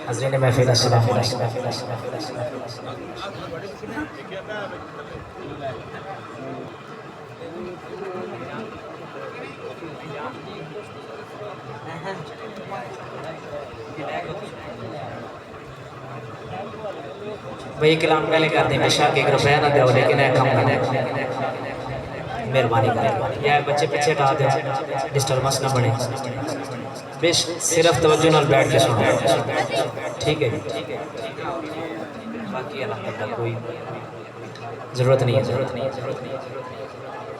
हज़रीन महफ़िल अस्सलाम वालेकुम। भाई कलाम पहले कर दें बेशक एक रुपया ना दो लेकिन कम कर मेहरबानी करें या बच्चे पीछे हटा दो डिस्टर्बेंस ना बने बेश सिर्फ तवज्जो नाल बैठ के सुनो ठीक है बाकी अल्हम्दुलिल्लाह कोई ज़रूरत नहीं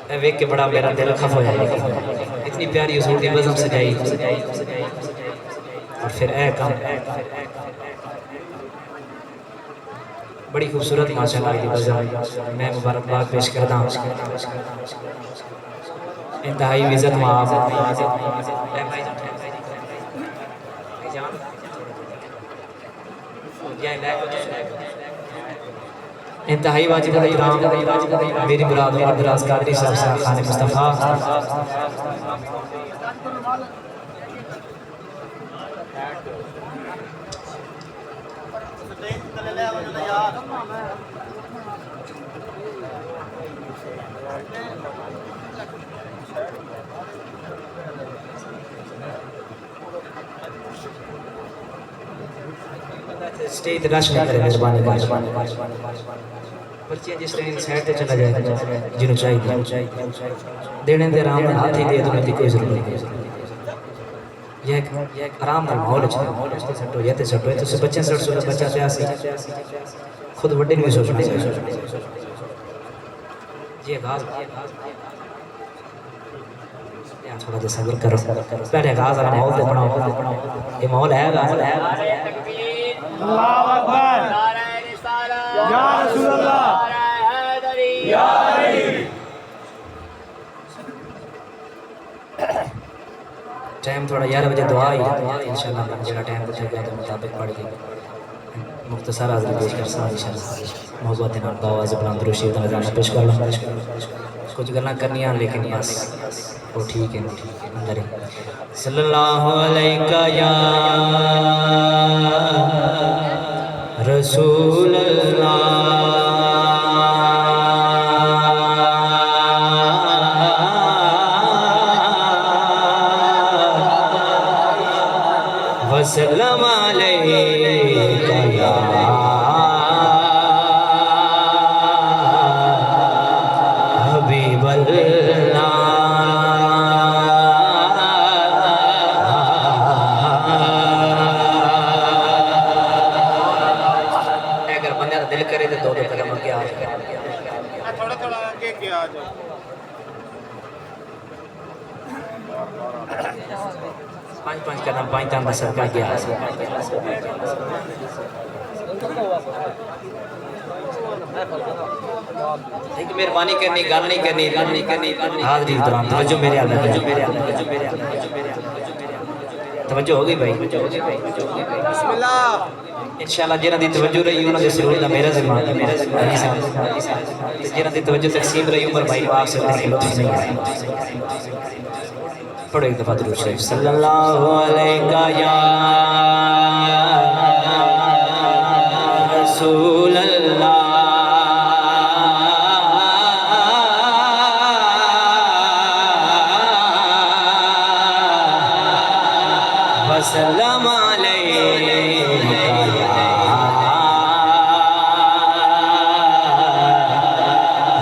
है वेख के बड़ा मेरा दिल खफ हो जाएगा इतनी प्यारी उसूल की बज़म सजाई और फिर ए काम बड़ी खूबसूरत माशाअल्लाह की बज़म मैं मुबारकबाद पेश करता हूँ इंतहाई इज़्ज़त माफ़ इंतहाई वाजिब मेरी मुराद दराज कादरी साहब खान मुस्तफ़ा स्टेज रश नहीं करे मेहरबानी पर्चियां जिस टाइम साइड पे चला जाए जिन्हों चाहिए देने दे आराम हाथ ही दे देने की कोई जरूरत नहीं ये आराम नाल माहौल अच्छा सटो या ते सटो तो बच्चे सट सो बच्चा पे आसी खुद बड़े नहीं सोचना ये गाज थोड़ा सा सब्र करो पहले गाज वाला माहौल तो बनाओ ये माहौल है अल्लाहु अकबर या रसूल अल्लाह या अली टाइम थोड़ा 11 बजे दुआ ही इंशाल्लाह जरा टाइम बचेगा तो मुताबिक पढ़ के मुख्तसर हाज़िरी पेश कर सकते इंशाल्लाह मोहब्बत नाल आवाज़ बुलंद रोशी दा नज़ारा पेश कर लो कुछ गल्लां करनियां लेकिन बस वो ठीक है अंदर सल्लल्लाहु अलैका या रसूल अल्लाह वसल्लम अलैका या हबीब अल्लाह अगर बंदा दिल करे तो दो कदम आगे आ जाए थोड़ा थोड़ा आगे के आ जाओ पाँच कदम पाँच तम बसर का गया एक मेहरबानी करनी गल नहीं करनी हाज़िरी दौरान तवज्जो मेरे हाल तवज्जो हो गई भाई बिस्मिल्लाह इंशाअल्लाह जिन्हां दी तवज्जो रही उन्हां दे सुरूर दा मेरा ज़िम्मा जिन्हां दी तवज्जो तकसीम रही उमर भाई वाक से लुत्फ नहीं आया पढ़ो एक दफ़ा दुरूद शरीफ सल्लल्लाहु अलैका या रसूल अल्लाह वसल्लम अलैका या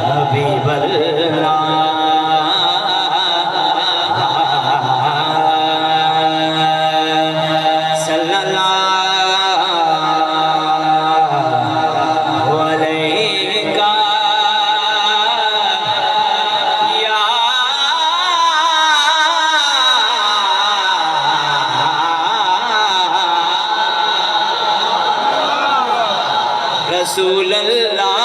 हबीब अल्लाह रसूल अल्लाह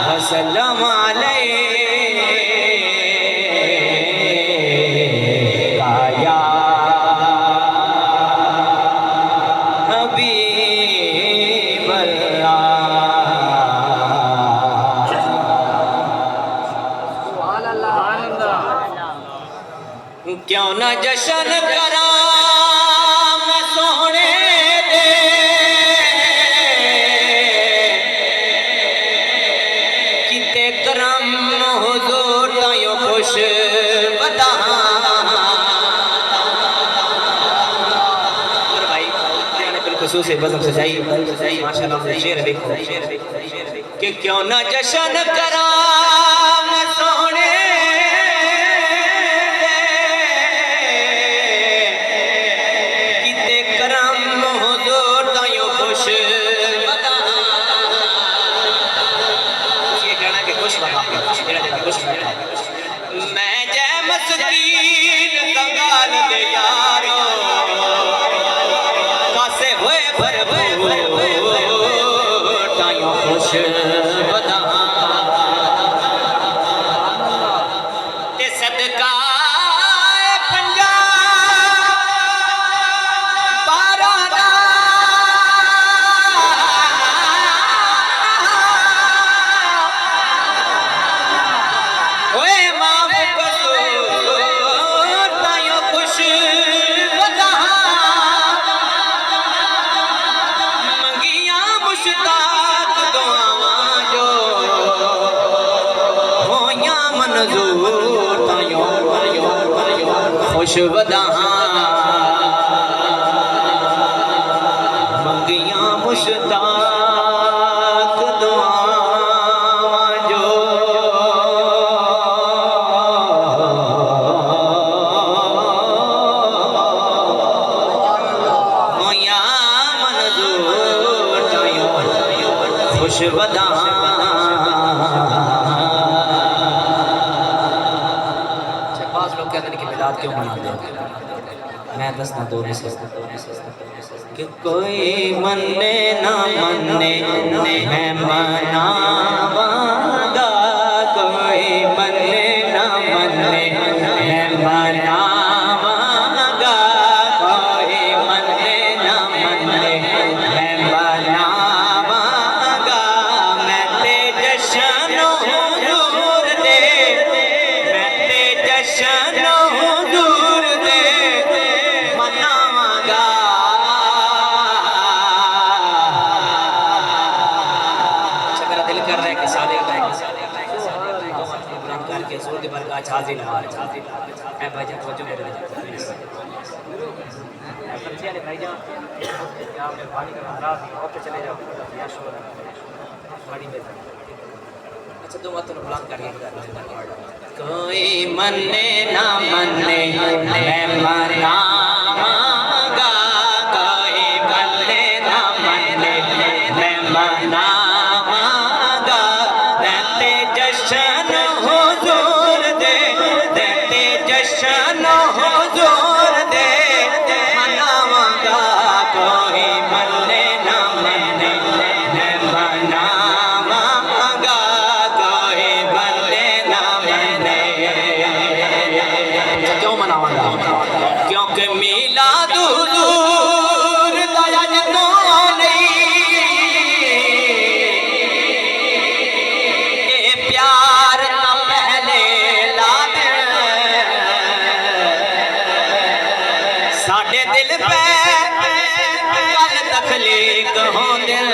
वसल्लम अलैका या हबीब अल्लाह क्यों ना जशन करा मैं सोने दे, किते करम हुजूर तायो खुश बता। बिलखुसूस बज़म सजाई माशाअल्लाह शेर देखो कि क्यों ना जशन करा मैं सोने मैं जय मस्कीन कंगाल दे यारो कासे हुए तायो खुश बदा ते सदका खुश बदा मंगिया मुश्ताक दुआवां जो होया मंजूर तायो खुश बदा। क्यों मनाते हैं मैं दसना दो कि कोई मन्ने ना मन्ने मैं मनावांगा, कोई मन्ने ना मन्ने मैं मनावांगा, कोई मन्ने ना मन्ने मैं मनावांगा। मैं ते जशन हुजूर दे, मैं ते जशन हाजिर है भाई जान वजह मेरे भाई जान आप मेहरबानी करो नाराज नहीं हो चले जाओ या शोर बड़ी में अच्छा दो मतलब बुलंद करिए कोई मन्ने ना मन्ने मैं मनावांगा, कोई मन्ने ना मन्ने मैं मनावांगा। देते जशन हुजूर दे, देते जशन हुजूर दे मनावांगा, कोई मन्ने ना मन्ने मैं मनावांगा, कोई मन्ने ना मन्ने। क्यों मनावांगा? क्योंकि मिलाद हुजूर दा जदों नहीं ये प्यार ना पहले ला दे साडे दिल पे कल तखलीक हो दिल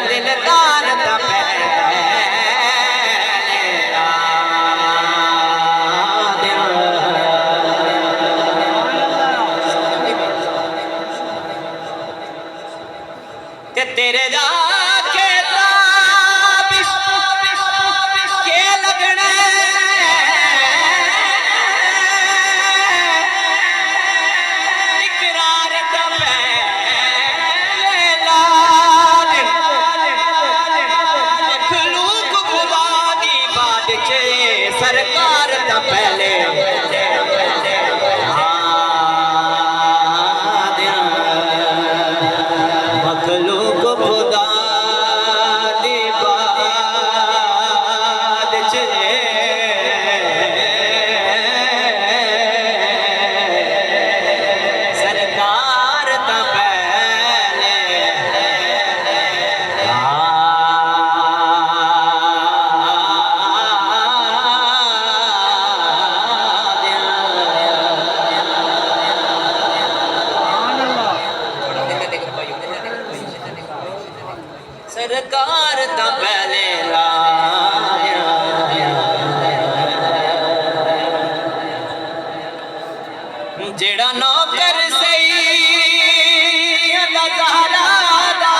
दिलदार दा तेरे जाके ताबिश के लगने इकरार दा पहला दिन मखलूक खुदा दी बादशाह सरकार दा पहले मखलूक खुदा दी बादशाह सरकार दा पहले नौकर ता पहले लाया जेड़ा नौकर सही अल्लाह ज़हरा दा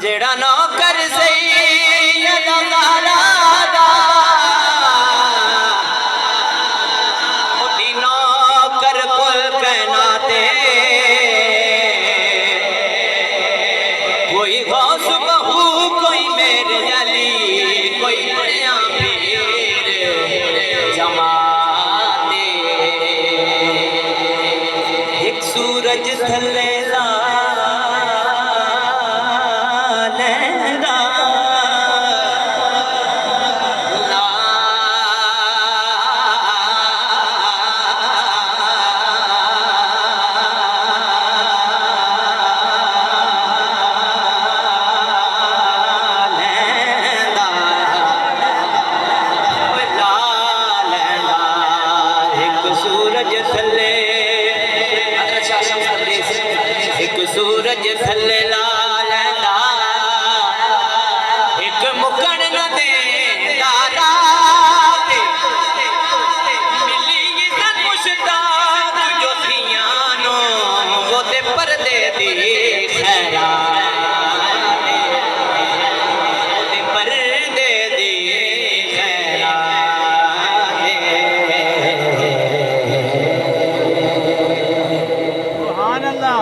जेड़ा नौकर सही अल्लाह ज़हरा दा नौकर कुल कहनाते कोई गौस बहू कोई मेरे अली कोई बड़िया पीर जमाते एक सूरज थले ला सूरज थले ला लैंदा एक मुकण न देंदा रात मिली इज़्ज़त मुश्ताक जो थियां नो वो ते पर्दे दी खैरात वो ते पर्दे दी खैरात सुभान अल्लाह।